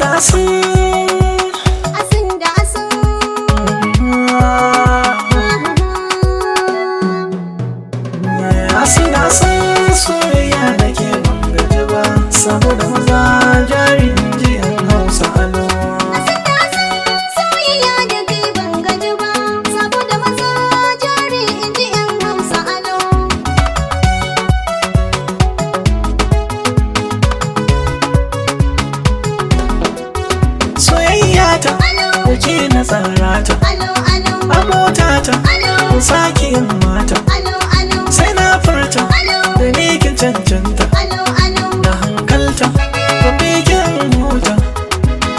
da asin soyayya da ke bangaji ba saboda maza jari inji yan Hausa alo. Soyayya da ke bangaji ba saboda maza jari inji yan Hausa alo. Soyayya ta kuke na tsara ta a mota ta sake yin mata sai na furta da ni kin cancanta na hankalta da bikin mota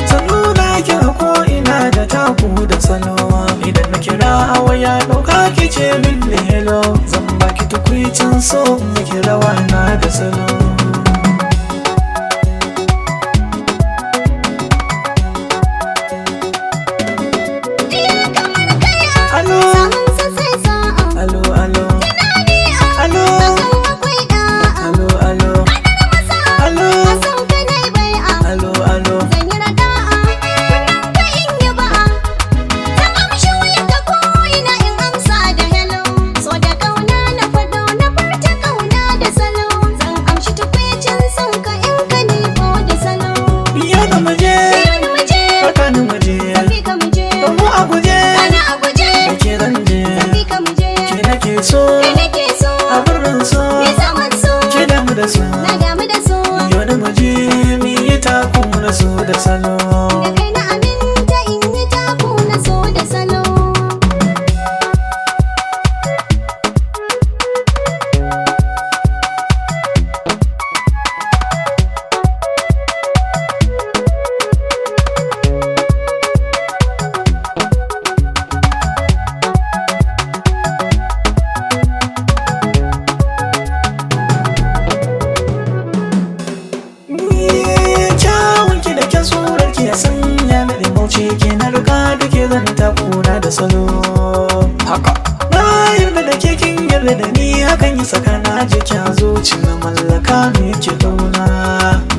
sannu na ki a ko'ina da taku da salowa idan na kira a waya ɗauka ki ce min hello zan baki tukwicin so na kira wana da salo. Na damu da so yau da muje mi yi taku na so da salo da kai na aminta in yi taku na so da salo. ke na riga da ke zan takuna da salo haka na yarda da ke kin yarda da ni hakan yi sakana jiki a zuci na mallaka me ke dauna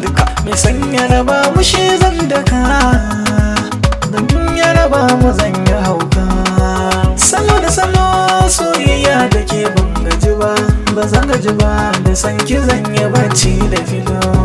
duka mai sanya raba mu shi zan daka don ya raba mu zan yi hauka salo da salo soyayya da ke ban gaji ba zan gaji ba da san ki zan yi bacci da filo.